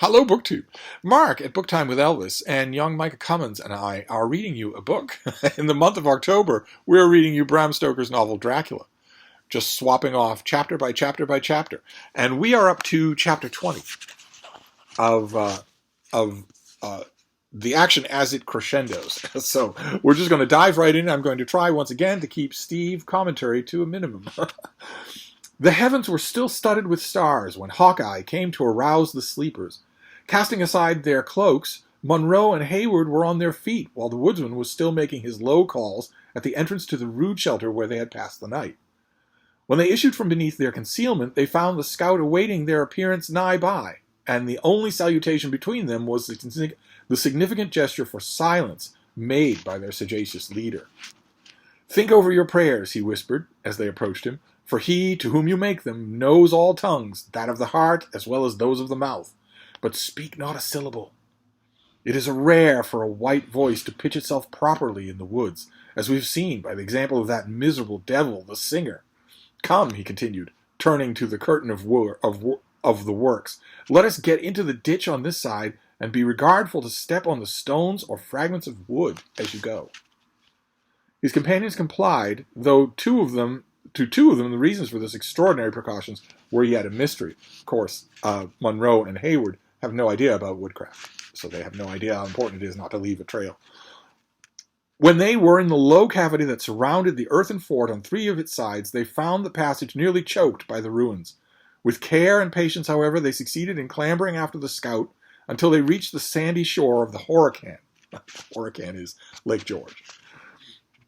Hello, BookTube. Mark at Booktime with Elvis and young Micah Cummins and I are reading you a book. In the month of October, we're reading you Bram Stoker's novel Dracula, just swapping off chapter by chapter by chapter. And we are up to chapter 20 of the action as it crescendos. So we're just going to dive right in. I'm going to try once again to keep Steve commentary to a minimum. The heavens were still studded with stars when Hawkeye came to arouse the sleepers. Casting aside their cloaks, Monroe and Hayward were on their feet, while the woodsman was still making his low calls at the entrance to the rude shelter where they had passed the night. When they issued from beneath their concealment, they found the scout awaiting their appearance nigh by, and the only salutation between them was the significant gesture for silence made by their sagacious leader. "Think over your prayers," he whispered, as they approached him, "for he, to whom you make them, knows all tongues, that of the heart as well as those of the mouth. But speak not a syllable. It is rare for a white voice to pitch itself properly in the woods, as we have seen by the example of that miserable devil, the singer. Come," he continued, turning to the curtain of the works, "let us get into the ditch on this side, and be regardful to step on the stones or fragments of wood as you go." His companions complied, though to two of them, the reasons for this extraordinary precautions were yet a mystery. Of course, Monroe and Hayward have no idea about woodcraft, so they have no idea how important it is not to leave a trail. When they were in the low cavity that surrounded the earthen fort on three of its sides, they found the passage nearly choked by the ruins. With care and patience, however, they succeeded in clambering after the scout until they reached the sandy shore of the Horican. Horican is Lake George.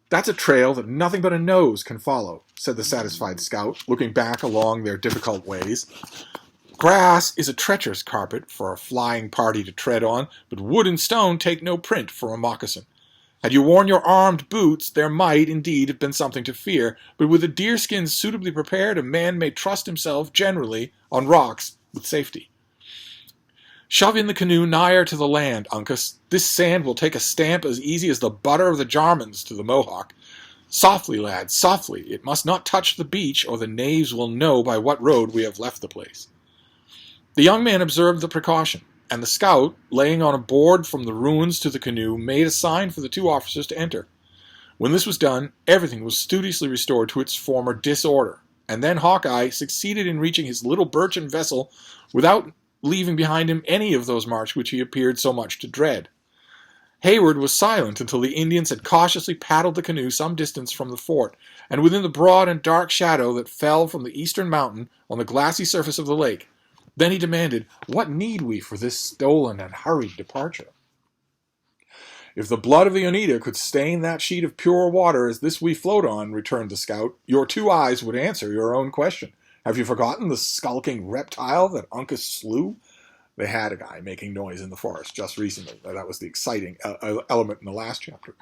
"That's a trail that nothing but a nose can follow," said the satisfied scout, looking back along their difficult ways. "Grass is a treacherous carpet for a flying party to tread on, but wood and stone take no print for a moccasin. Had you worn your armed boots, there might, indeed, have been something to fear, but with a deerskin suitably prepared, a man may trust himself, generally, on rocks with safety. Shove in the canoe nigher to the land, Uncas. This sand will take a stamp as easy as the butter of the Jarmans to the Mohawk. Softly, lad, softly. It must not touch the beach, or the knaves will know by what road we have left the place." The young man observed the precaution, and the scout, laying on a board from the ruins to the canoe, made a sign for the two officers to enter. When this was done, everything was studiously restored to its former disorder, and then Hawkeye succeeded in reaching his little birchen vessel without leaving behind him any of those marks which he appeared so much to dread. Hayward was silent until the Indians had cautiously paddled the canoe some distance from the fort, and within the broad and dark shadow that fell from the eastern mountain on the glassy surface of the lake. Then he demanded, "What need we for this stolen and hurried departure?" "If the blood of the Oneida could stain that sheet of pure water as this we float on," returned the scout, "your two eyes would answer your own question. Have you forgotten the skulking reptile that Uncas slew?" They had a guy making noise in the forest just recently. That was the exciting element in the last chapter.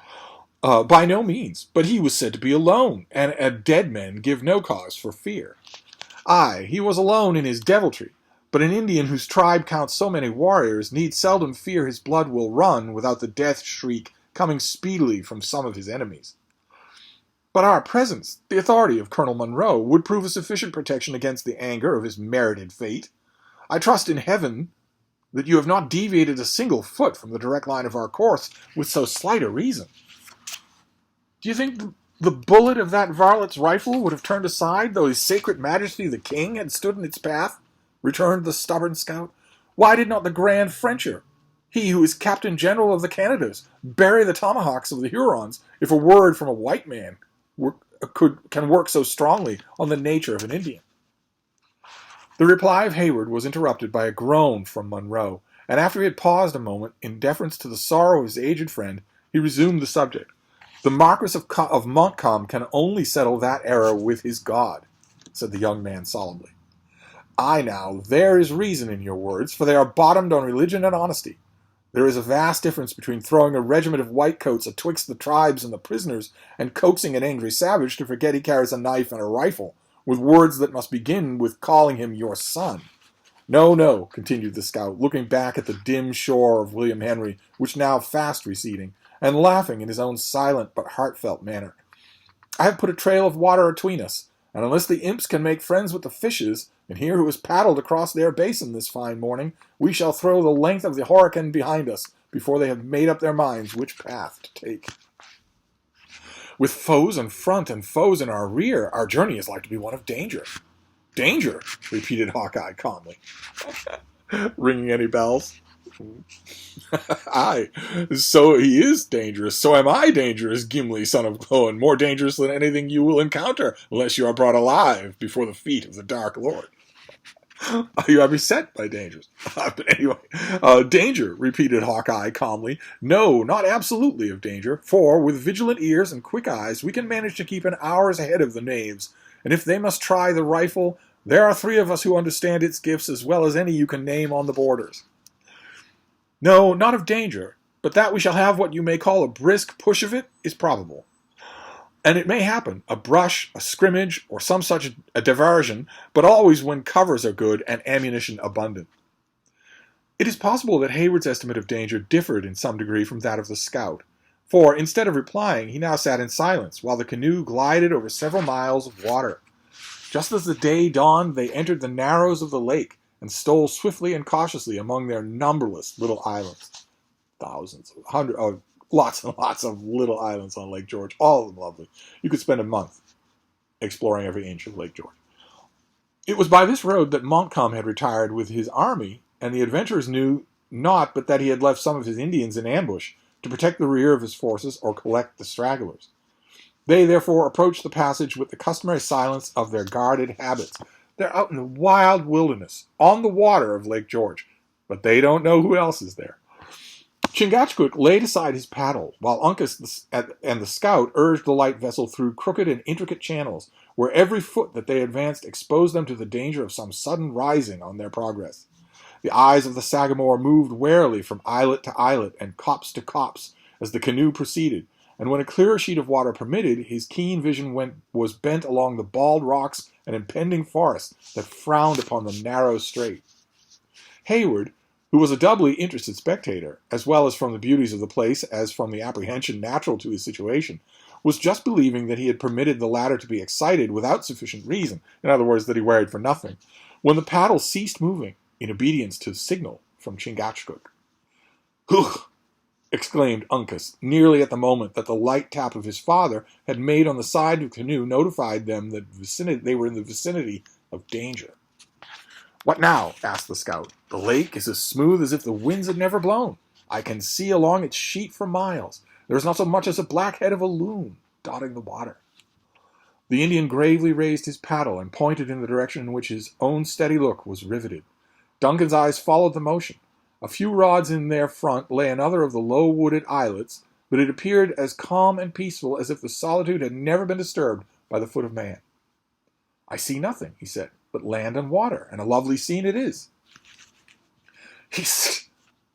"By no means, but he was said to be alone, and dead men give no cause for fear." "Aye, he was alone in his deviltry. But an Indian whose tribe counts so many warriors need seldom fear his blood will run without the death shriek coming speedily from some of his enemies." "But our presence, the authority of Colonel Monroe, would prove a sufficient protection against the anger of his merited fate. I trust in heaven that you have not deviated a single foot from the direct line of our course with so slight a reason." "Do you think the bullet of that varlet's rifle would have turned aside, though his sacred majesty the king had stood in its path?" returned the stubborn scout. "Why did not the Grand Frencher, he who is Captain General of the Canadas, bury the tomahawks of the Hurons if a word from a white man can work so strongly on the nature of an Indian?" The reply of Hayward was interrupted by a groan from Monroe, and after he had paused a moment, in deference to the sorrow of his aged friend, he resumed the subject. "The Marquis of Montcalm can only settle that error with his God," said the young man solemnly. "Aye now, there is reason in your words, for they are bottomed on religion and honesty. There is a vast difference between throwing a regiment of whitecoats atwixt the tribes and the prisoners, and coaxing an angry savage to forget he carries a knife and a rifle, with words that must begin with calling him your son. No, no," continued the scout, looking back at the dim shore of William Henry, which now fast receding, and laughing in his own silent but heartfelt manner. "I have put a trail of water atween us, and unless the imps can make friends with the fishes, and hear who has paddled across their basin this fine morning, we shall throw the length of the hurricane behind us before they have made up their minds which path to take. With foes in front and foes in our rear, our journey is like to be one of danger. Danger, repeated Hawkeye calmly. Ringing any bells? Aye, so he is dangerous. So am I dangerous, Gimli, son of Glóin, more dangerous than anything you will encounter, unless you are brought alive before the feet of the Dark Lord. You are beset by dangers. But anyway, danger, repeated Hawkeye calmly. No, not absolutely of danger, for with vigilant ears and quick eyes we can manage to keep an hour's ahead of the knaves, and if they must try the rifle, there are 3 of us who understand its gifts as well as any you can name on the borders. No, not of danger, but that we shall have what you may call a brisk push of it is probable. And it may happen, a brush, a scrimmage, or some such a diversion, but always when covers are good and ammunition abundant. It is possible that Hayward's estimate of danger differed in some degree from that of the scout, for instead of replying, he now sat in silence while the canoe glided over several miles of water. Just as the day dawned, they entered the narrows of the lake and stole swiftly and cautiously among their numberless little islands. Thousands, lots and lots of little islands on Lake George, all of them lovely. You could spend a month exploring every inch of Lake George. It was by this road that Montcalm had retired with his army, and the adventurers knew not but that he had left some of his Indians in ambush to protect the rear of his forces or collect the stragglers. They therefore approached the passage with the customary silence of their guarded habits. They're out in the wild wilderness, on the water of Lake George, but they don't know who else is there. Chingachgook laid aside his paddle, while Uncas and the scout urged the light vessel through crooked and intricate channels, where every foot that they advanced exposed them to the danger of some sudden rising on their progress. The eyes of the Sagamore moved warily from islet to islet and copse to copse as the canoe proceeded, and when a clearer sheet of water permitted, his keen vision was bent along the bald rocks and impending forest that frowned upon the narrow strait. Hayward, who was a doubly interested spectator, as well as from the beauties of the place as from the apprehension natural to his situation, was just believing that he had permitted the latter to be excited without sufficient reason, in other words, that he worried for nothing, when the paddle ceased moving in obedience to signal from Chingachgook. "Hugh!" exclaimed Uncas, nearly at the moment that the light tap of his father had made on the side of the canoe notified them that they were in the vicinity of danger. "What now?" asked the scout. "The lake is as smooth as if the winds had never blown. I can see along its sheet for miles. There is not so much as a black head of a loon dotting the water." The Indian gravely raised his paddle and pointed in the direction in which his own steady look was riveted. Duncan's eyes followed the motion. A few rods in their front lay another of the low-wooded islets, but it appeared as calm and peaceful as if the solitude had never been disturbed by the foot of man. "I see nothing," he said, "but land and water, and a lovely scene it is." "Hist!"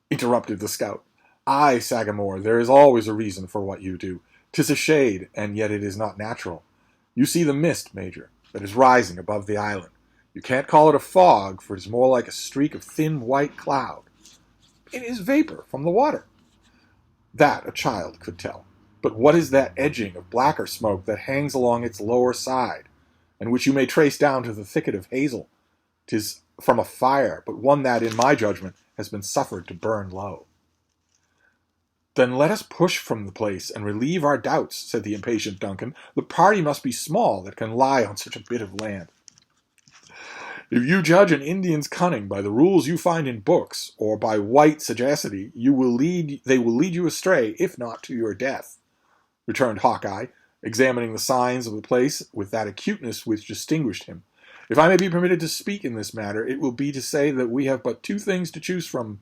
interrupted the scout. "Aye, Sagamore, there is always a reason for what you do. 'Tis a shade, and yet it is not natural. You see the mist, Major, that is rising above the island. You can't call it a fog, for it is more like a streak of thin white cloud. It is vapor from the water. That a child could tell. But what is that edging of blacker smoke that hangs along its lower side, and which you may trace down to the thicket of hazel? 'Tis from a fire, but one that, in my judgment, has been suffered to burn low." "Then let us push from the place and relieve our doubts," said the impatient Duncan. "The party must be small that can lie on such a bit of land." "If you judge an Indian's cunning by the rules you find in books, or by white sagacity, they will lead you astray, if not to your death," returned Hawkeye, examining the signs of the place with that acuteness which distinguished him. "If I may be permitted to speak in this matter, it will be to say that we have but 2 things to choose from.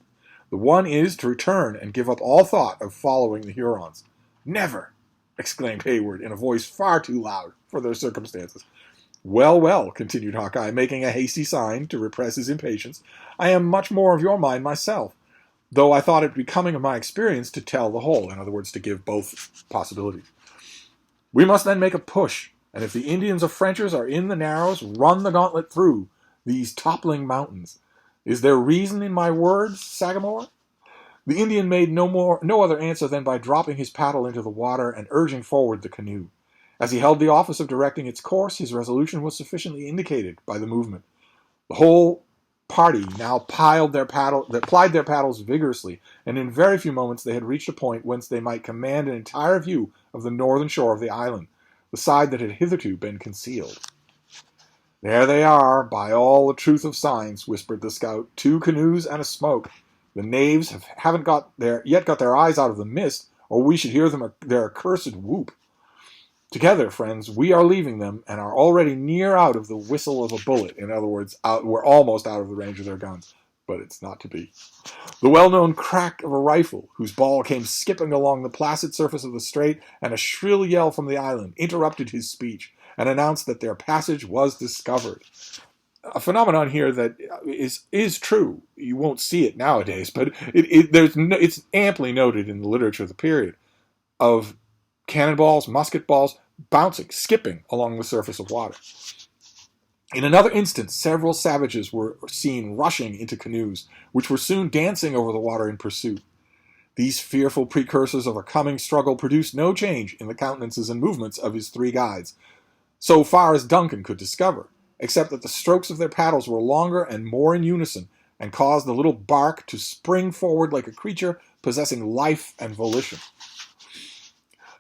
The one is to return and give up all thought of following the Hurons." "Never!" exclaimed Hayward in a voice far too loud for their circumstances. "Well, well," continued Hawkeye, making a hasty sign to repress his impatience, "I am much more of your mind myself, though I thought it becoming of my experience to tell the whole, in other words, to give both possibilities. We must then make a push, and if the Indians or Frenchers are in the narrows, run the gauntlet through these toppling mountains. Is there reason in my words, Sagamore?" The Indian made no other answer than by dropping his paddle into the water and urging forward the canoe. As he held the office of directing its course, his resolution was sufficiently indicated by the movement. The whole party now plied their paddles vigorously, and in very few moments they had reached a point whence they might command an entire view of the northern shore of the island, the side that had hitherto been concealed. "There they are, by all the truth of signs," whispered the scout. "2 canoes and a smoke. The knaves haven't yet got their eyes out of the mist, or we should hear their accursed whoop. Together, friends, we are leaving them, and are already near out of the whistle of a bullet." In other words, we're almost out of the range of their guns, but it's not to be. The well-known crack of a rifle, whose ball came skipping along the placid surface of the strait, and a shrill yell from the island, interrupted his speech, and announced that their passage was discovered. A phenomenon here that is true. You won't see it nowadays, but it's amply noted in the literature of the period, of cannonballs, musket balls, bouncing, skipping along the surface of water. In another instant, several savages were seen rushing into canoes, which were soon dancing over the water in pursuit. These fearful precursors of a coming struggle produced no change in the countenances and movements of his 3 guides, so far as Duncan could discover, except that the strokes of their paddles were longer and more in unison, and caused the little bark to spring forward like a creature possessing life and volition.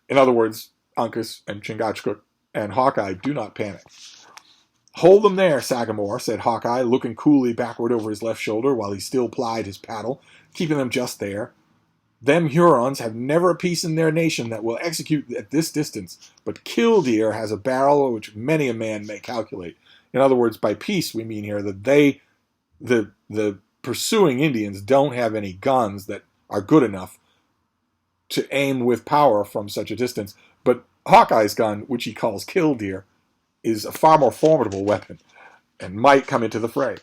In other words, Uncas and Chingachgook and Hawkeye do not panic. "Hold them there, Sagamore," said Hawkeye, looking coolly backward over his left shoulder while he still plied his paddle, keeping them just there. "Them Hurons have never a piece in their nation that will execute at this distance, but Killdeer has a barrel which many a man may calculate." In other words, by piece we mean here that the pursuing Indians don't have any guns that are good enough to aim with power from such a distance, but Hawkeye's gun, which he calls Killdeer, is a far more formidable weapon, and might come into the fray.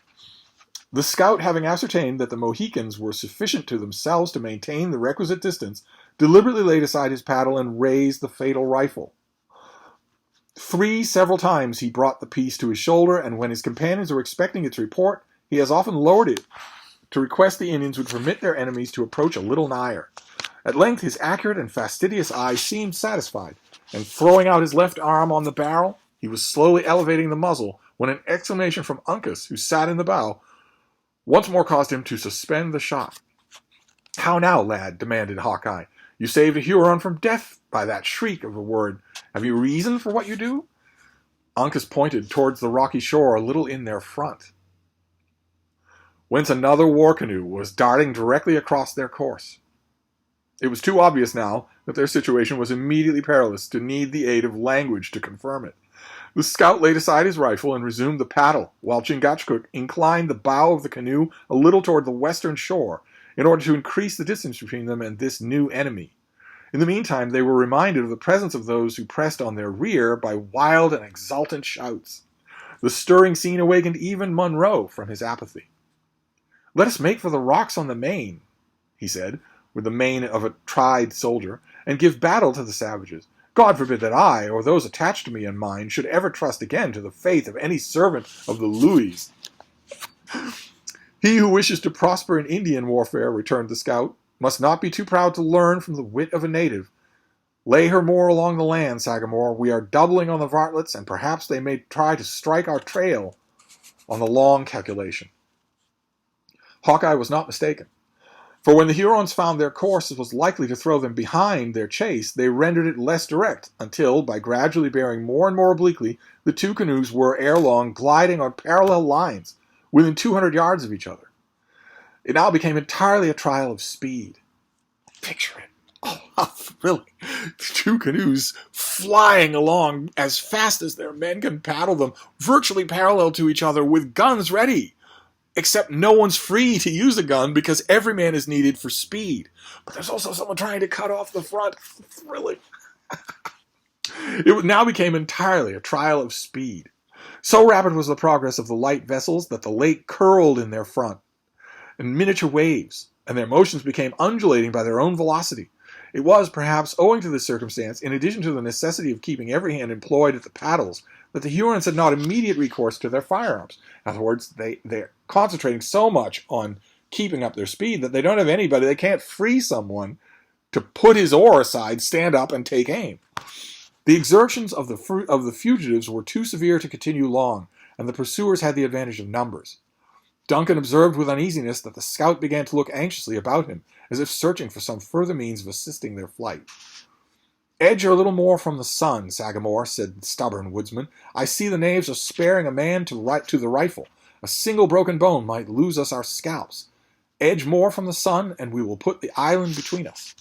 The scout, having ascertained that the Mohicans were sufficient to themselves to maintain the requisite distance, deliberately laid aside his paddle and raised the fatal rifle. 3 several times he brought the piece to his shoulder, and when his companions were expecting its report, he has often lowered it to request the Indians would permit their enemies to approach a little nigher. At length his accurate and fastidious eye seemed satisfied, and throwing out his left arm on the barrel, he was slowly elevating the muzzle, when an exclamation from Uncas, who sat in the bow, once more caused him to suspend the shot. "How now, lad?" demanded Hawkeye. "You saved a Huron from death by that shriek of a word. Have you reason for what you do?" Uncas pointed towards the rocky shore a little in their front, whence another war canoe was darting directly across their course. It was too obvious now that their situation was immediately perilous to need the aid of language to confirm it. The scout laid aside his rifle and resumed the paddle, while Chingachgook inclined the bow of the canoe a little toward the western shore, in order to increase the distance between them and this new enemy. In the meantime, they were reminded of the presence of those who pressed on their rear by wild and exultant shouts. The stirring scene awakened even Munro from his apathy. "Let us make for the rocks on the main," he said, with the mien of a tried soldier, "and give battle to the savages. God forbid that I, or those attached to me and mine, should ever trust again to the faith of any servant of the Louis." "He who wishes to prosper in Indian warfare," returned the scout, "must not be too proud to learn from the wit of a native. Lay her more along the land, Sagamore. We are doubling on the varlets, and perhaps they may try to strike our trail on the long calculation." Hawkeye was not mistaken. For when the Hurons found their course was likely to throw them behind their chase, they rendered it less direct, until, by gradually bearing more and more obliquely, the 2 canoes were ere long gliding on parallel lines, within 200 yards of each other. It now became entirely a trial of speed. Picture it. Oh, how thrilling. 2 canoes flying along as fast as their men can paddle them, virtually parallel to each other, with guns ready. Except no one's free to use a gun because every man is needed for speed. But there's also someone trying to cut off the front. Thrilling. It now became entirely a trial of speed. So rapid was the progress of the light vessels that the lake curled in their front in miniature waves, and their motions became undulating by their own velocity. It was, perhaps, owing to this circumstance, in addition to the necessity of keeping every hand employed at the paddles, that the Hurons had not immediate recourse to their firearms. In other words, they're concentrating so much on keeping up their speed that they don't have anybody. They can't free someone to put his oar aside, stand up, and take aim. The exertions of the fugitives were too severe to continue long, and the pursuers had the advantage of numbers. Duncan observed with uneasiness that the scout began to look anxiously about him, as if searching for some further means of assisting their flight. "Edge a little more from the sun, Sagamore," said the stubborn woodsman. "I see the knaves are sparing a man to the rifle. A single broken bone might lose us our scalps. Edge more from the sun, and we will put the island between us."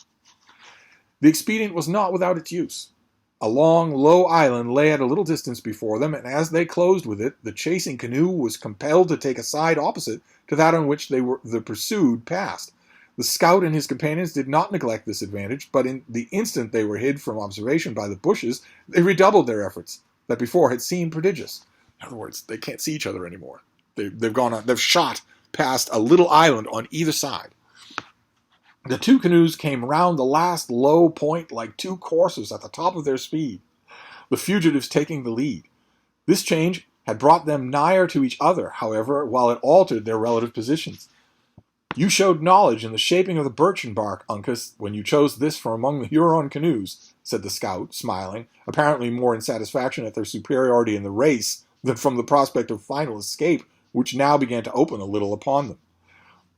The expedient was not without its use. A long, low island lay at a little distance before them, and as they closed with it, the chasing canoe was compelled to take a side opposite to that on which the pursued passed. The scout and his companions did not neglect this advantage, but in the instant they were hid from observation by the bushes, they redoubled their efforts that before had seemed prodigious. In other words, they can't see each other anymore. They've shot past a little island on either side. The two canoes came round the last low point like two coursers at the top of their speed, the fugitives taking the lead. This change had brought them nigher to each other, however, while it altered their relative positions. "You showed knowledge in the shaping of the birchen bark, Uncas, when you chose this from among the Huron canoes," said the scout, smiling, apparently more in satisfaction at their superiority in the race than from the prospect of final escape, which now began to open a little upon them.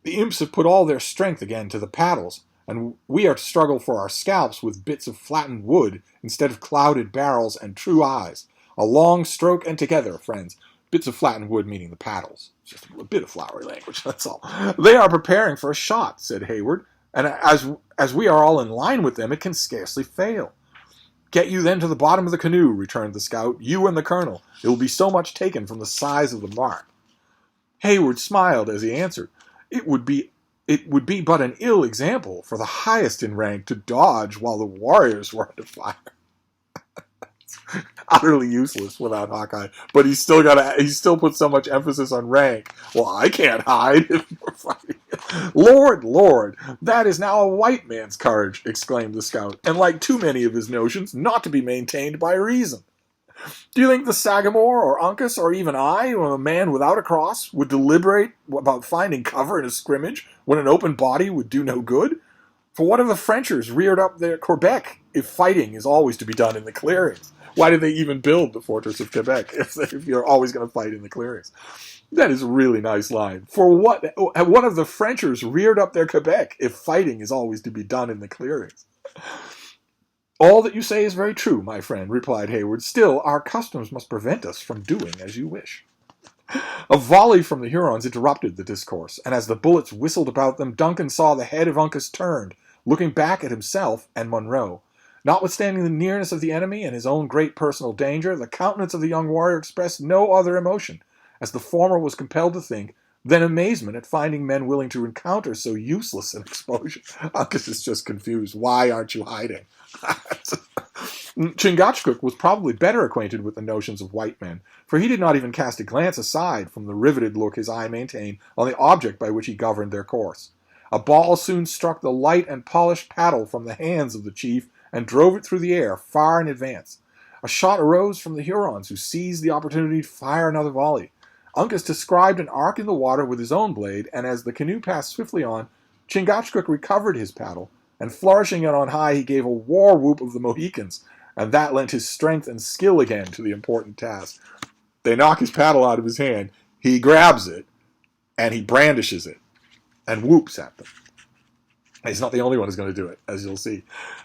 "The imps have put all their strength again to the paddles, and we are to struggle for our scalps with bits of flattened wood instead of clouded barrels and true eyes. A long stroke and together, friends." Bits of flattened wood meaning the paddles. Just a bit of flowery language, that's all. "They are preparing for a shot," said Hayward, "and as we are all in line with them, it can scarcely fail." "Get you then to the bottom of the canoe," returned the scout, "you and the colonel. It will be so much taken from the size of the mark." Hayward smiled as he answered, It would be but an ill example for the highest in rank to dodge while the warriors were under fire." Utterly useless without Hawkeye, but he still puts so much emphasis on rank. "Well, I can't hide if we're fighting." Lord, that is now a white man's courage," exclaimed the scout, "and like too many of his notions, not to be maintained by reason. Do you think the Sagamore or Uncas or even I, or a man without a cross, would deliberate about finding cover in a scrimmage when an open body would do no good? For what have the Frenchers reared up their Quebec if fighting is always to be done in the clearings? Why did they even build the fortress of Quebec if you're always going to fight in the clearings?" That is a really nice line. For what have the Frenchers reared up their Quebec if fighting is always to be done in the clearings? "All that you say is very true, my friend," replied Hayward. "Still, our customs must prevent us from doing as you wish." A volley from the Hurons interrupted the discourse, and as the bullets whistled about them, Duncan saw the head of Uncas turned, looking back at himself and Monroe. Notwithstanding the nearness of the enemy and his own great personal danger, the countenance of the young warrior expressed no other emotion, as the former was compelled to think, than amazement at finding men willing to encounter so useless an exposure. Uncas is just confused. "Why aren't you hiding?" Chingachgook was probably better acquainted with the notions of white men, for he did not even cast a glance aside from the riveted look his eye maintained on the object by which he governed their course. A ball soon struck the light and polished paddle from the hands of the chief and drove it through the air far in advance. A shot arose from the Hurons, who seized the opportunity to fire another volley. Uncas described an arc in the water with his own blade, and as the canoe passed swiftly on, Chingachgook recovered his paddle, and flourishing it on high, he gave a war whoop of the Mohicans, and that lent his strength and skill again to the important task. They knock his paddle out of his hand, he grabs it, and he brandishes it, and whoops at them. He's not the only one who's going to do it, as you'll see.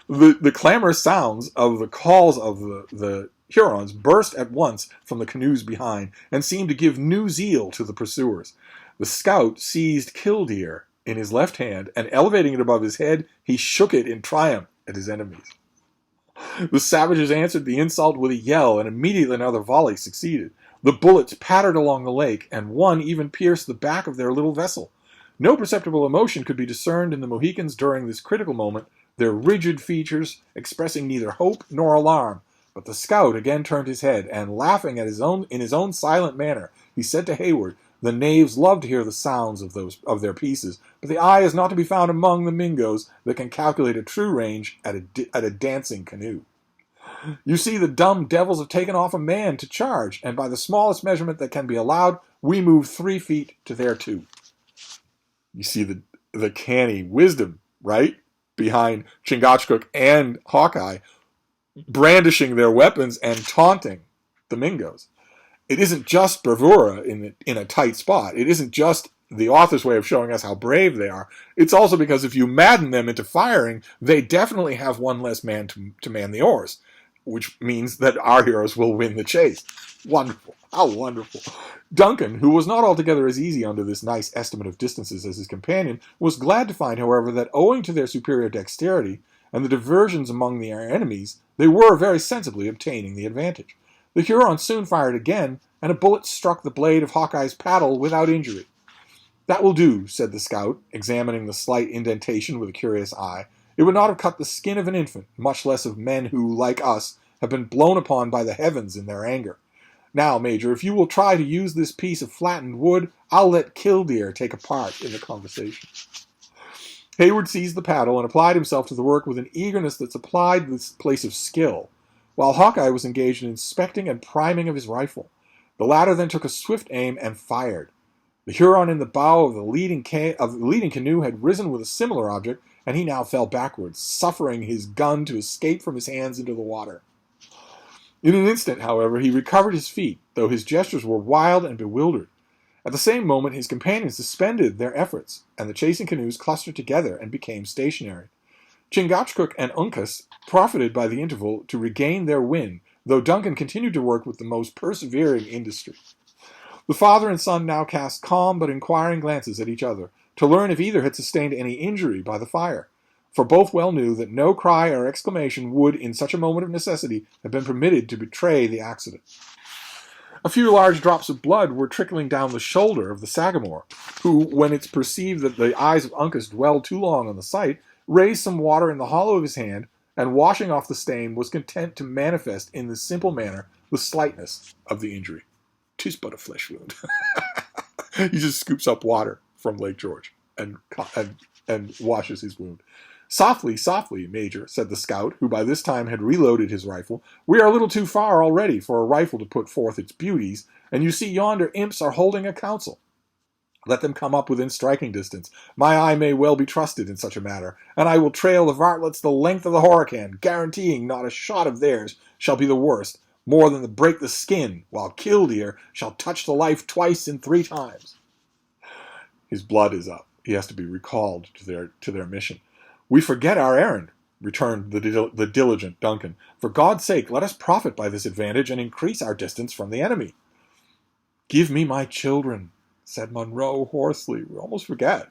The clamorous sounds of the calls of the Hurons burst at once from the canoes behind, and seemed to give new zeal to the pursuers. The scout seized Killdeer in his left hand, and elevating it above his head, he shook it in triumph at his enemies. The savages answered the insult with a yell, and immediately another volley succeeded. The bullets pattered along the lake, and one even pierced the back of their little vessel. No perceptible emotion could be discerned in the Mohicans during this critical moment, their rigid features expressing neither hope nor alarm. But the scout again turned his head, and laughing at in his own silent manner, he said to Hayward, "The knaves love to hear the sounds of their pieces, but the eye is not to be found among the Mingoes that can calculate a true range at a dancing canoe. You see, the dumb devils have taken off a man to charge, and by the smallest measurement that can be allowed, we move 3 feet to their 2. You see the canny wisdom, right, behind Chingachgook and Hawkeye. brandishing their weapons and taunting the Mingos. It isn't just bravura in a tight spot. It isn't just the author's way of showing us how brave they are. It's also because if you madden them into firing, they definitely have one less man to man the oars, which means that our heroes will win the chase. Wonderful. How wonderful. Duncan, who was not altogether as easy under this nice estimate of distances as his companion, was glad to find, however, that owing to their superior dexterity and the diversions among their enemies, they were very sensibly obtaining the advantage. The Huron soon fired again, and a bullet struck the blade of Hawkeye's paddle without injury. "That will do," said the scout, examining the slight indentation with a curious eye. "It would not have cut the skin of an infant, much less of men who, like us, have been blown upon by the heavens in their anger. Now, Major, if you will try to use this piece of flattened wood, I'll let Killdeer take a part in the conversation." Hayward seized the paddle and applied himself to the work with an eagerness that supplied this place of skill, while Hawkeye was engaged in inspecting and priming of his rifle. The latter then took a swift aim and fired. The Huron in the bow of the leading canoe had risen with a similar object, and he now fell backwards, suffering his gun to escape from his hands into the water. In an instant, however, he recovered his feet, though his gestures were wild and bewildered. At the same moment, his companions suspended their efforts, and the chasing canoes clustered together and became stationary. Chingachgook and Uncas profited by the interval to regain their wind, though Duncan continued to work with the most persevering industry. The father and son now cast calm but inquiring glances at each other, to learn if either had sustained any injury by the fire, for both well knew that no cry or exclamation would, in such a moment of necessity, have been permitted to betray the accident. A few large drops of blood were trickling down the shoulder of the Sagamore, who, when it perceived that the eyes of Uncas dwelled too long on the sight, raised some water in the hollow of his hand, and washing off the stain, was content to manifest in this simple manner the slightness of the injury. "'Tis but a flesh wound." He just scoops up water from Lake George and washes his wound. "Softly, softly, Major," said the scout, who by this time had reloaded his rifle. "We are a little too far already for a rifle to put forth its beauties, and you see yonder imps are holding a council. Let them come up within striking distance. My eye may well be trusted in such a matter, and I will trail the varlets the length of the Horican, guaranteeing not a shot of theirs shall be the worst, more than to break the skin, while Killdeer shall touch the life twice and 3 times. His blood is up. He has to be recalled to their mission. "We forget our errand," returned the diligent Duncan. "For God's sake, let us profit by this advantage and increase our distance from the enemy." "Give me my children," said Monroe hoarsely. We almost forget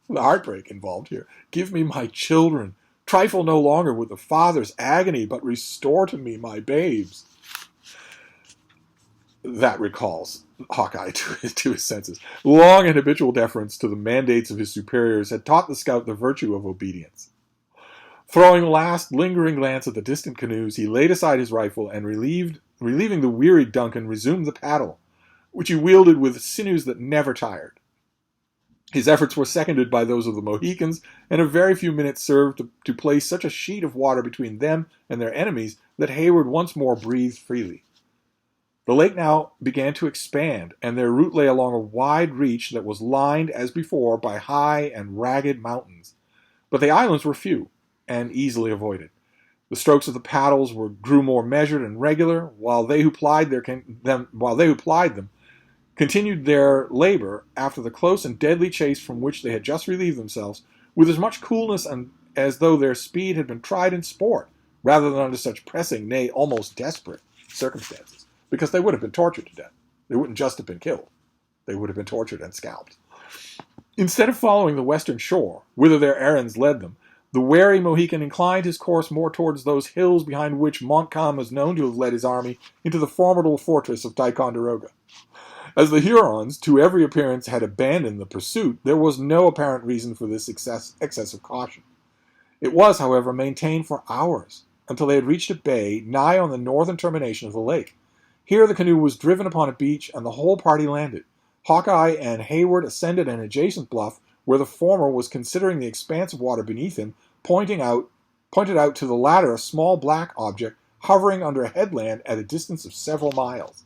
the heartbreak involved here. "Give me my children. Trifle no longer with the father's agony, but restore to me my babes." That recalls Hawkeye to his senses. Long and habitual deference to the mandates of his superiors had taught the scout the virtue of obedience. Throwing a last lingering glance at the distant canoes, he laid aside his rifle and, relieving the wearied Duncan, resumed the paddle, which he wielded with sinews that never tired. His efforts were seconded by those of the Mohicans, and a very few minutes served to place such a sheet of water between them and their enemies that Hayward once more breathed freely. The lake now began to expand, and their route lay along a wide reach that was lined, as before, by high and ragged mountains. But the islands were few, and easily avoided. The strokes of the paddles grew more measured and regular, while they who plied them continued their labor after the close and deadly chase from which they had just relieved themselves, with as much coolness as though their speed had been tried in sport, rather than under such pressing, nay, almost desperate circumstances. Because they would have been tortured to death. They wouldn't just have been killed. They would have been tortured and scalped. Instead of following the western shore, whither their errands led them, the wary Mohican inclined his course more towards those hills behind which Montcalm was known to have led his army into the formidable fortress of Ticonderoga. As the Hurons, to every appearance, had abandoned the pursuit, there was no apparent reason for this excess of caution. It was, however, maintained for hours, until they had reached a bay nigh on the northern termination of the lake. Here the canoe was driven upon a beach, and the whole party landed. Hawkeye and Hayward ascended an adjacent bluff, where the former was considering the expanse of water beneath him, pointed out to the latter a small black object hovering under a headland at a distance of several miles.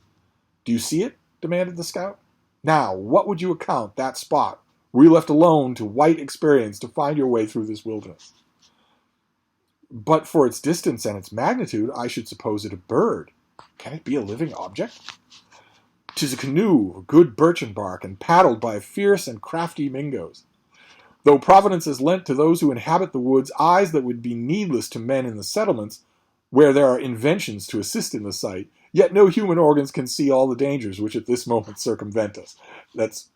"Do you see it?" demanded the scout. "Now, what would you account that spot, were you left alone to white experience to find your way through this wilderness?" but for its distance and its magnitude, I should suppose it a bird. Can it be a living object? 'Tis a canoe of good birchen bark, and paddled by fierce and crafty Mingoes. Though Providence has lent to those who inhabit the woods eyes that would be needless to men in the settlements, where there are inventions to assist in the sight, yet no human organs can see all the dangers which at this moment circumvent us. That's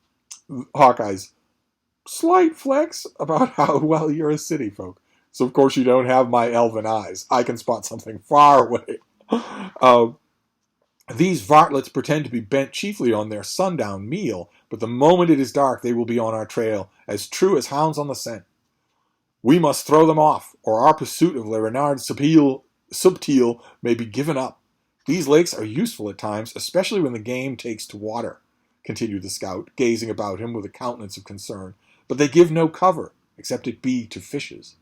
Hawkeye's slight flex about how well you're a city folk. So, of course, you don't have my elven eyes. I can spot something far away. These varlets pretend to be bent chiefly on their sundown meal, but the moment it is dark they will be on our trail, as true as hounds on the scent. We must throw them off, or our pursuit of Le Renard Subtil may be given up. These lakes are useful at times, especially when the game takes to water, continued the scout, gazing about him with a countenance of concern, but they give no cover, except it be to fishes.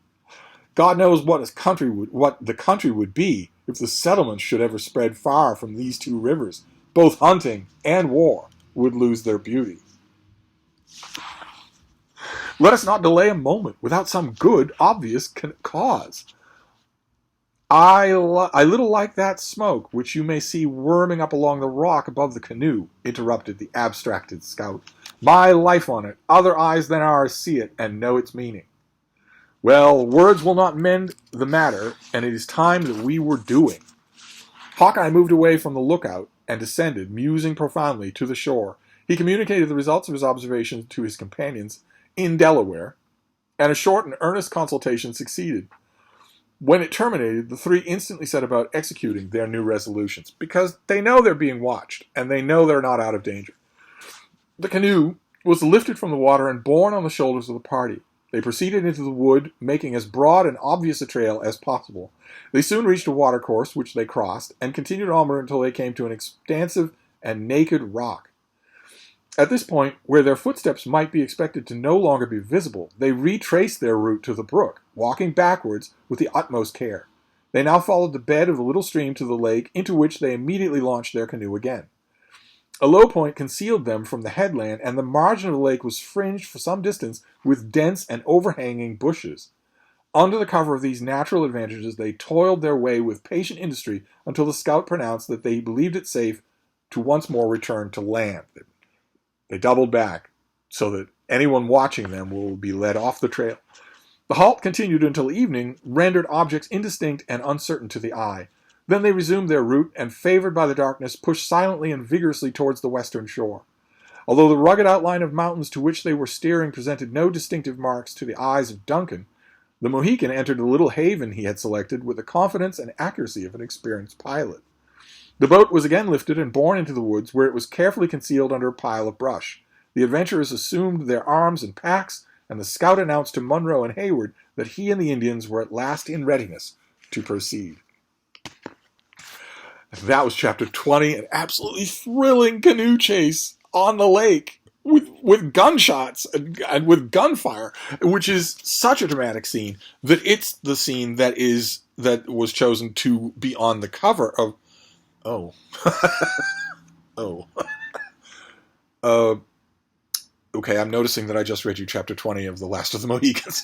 God knows what the country would be if the settlements should ever spread far from these two rivers. Both hunting and war would lose their beauty. Let us not delay a moment without some good, obvious cause. I little like that smoke, which you may see worming up along the rock above the canoe, interrupted the abstracted scout. My life on it, other eyes than ours see it and know its meaning. Well, words will not mend the matter, and it is time that we were doing. Hawkeye moved away from the lookout and descended, musing profoundly, to the shore. He communicated the results of his observations to his companions in Delaware, and a short and earnest consultation succeeded. When it terminated, the three instantly set about executing their new resolutions, because they know they're being watched, and they know they're not out of danger. The canoe was lifted from the water and borne on the shoulders of the party. They proceeded into the wood, making as broad and obvious a trail as possible. They soon reached a watercourse, which they crossed, and continued onward until they came to an expansive and naked rock. At this point, where their footsteps might be expected to no longer be visible, they retraced their route to the brook, walking backwards with the utmost care. They now followed the bed of the little stream to the lake, into which they immediately launched their canoe again. A low point concealed them from the headland, and the margin of the lake was fringed for some distance with dense and overhanging bushes. Under the cover of these natural advantages, they toiled their way with patient industry until the scout pronounced that they believed it safe to once more return to land. They doubled back so that anyone watching them will be led off the trail. The halt continued until evening, rendered objects indistinct and uncertain to the eye. Then they resumed their route, and, favored by the darkness, pushed silently and vigorously towards the western shore. Although the rugged outline of mountains to which they were steering presented no distinctive marks to the eyes of Duncan, the Mohican entered the little haven he had selected with the confidence and accuracy of an experienced pilot. The boat was again lifted and borne into the woods, where it was carefully concealed under a pile of brush. The adventurers assumed their arms and packs, and the scout announced to Munro and Hayward that he and the Indians were at last in readiness to proceed. That was chapter 20, an absolutely thrilling canoe chase on the lake with gunshots and with gunfire, which is such a dramatic scene that it's the scene that was chosen to be on the cover of. Oh. Oh. Okay, I'm noticing that I just read you chapter 20 of The Last of the Mohicans,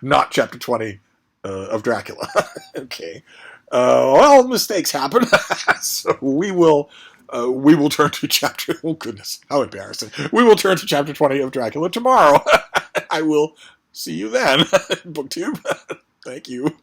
not chapter 20 of Dracula. Okay. Well, mistakes happen, so we will turn to chapter. Oh goodness, how embarrassing! We will turn to chapter 20 of Dracula tomorrow. I will see you then, BookTube. Thank you.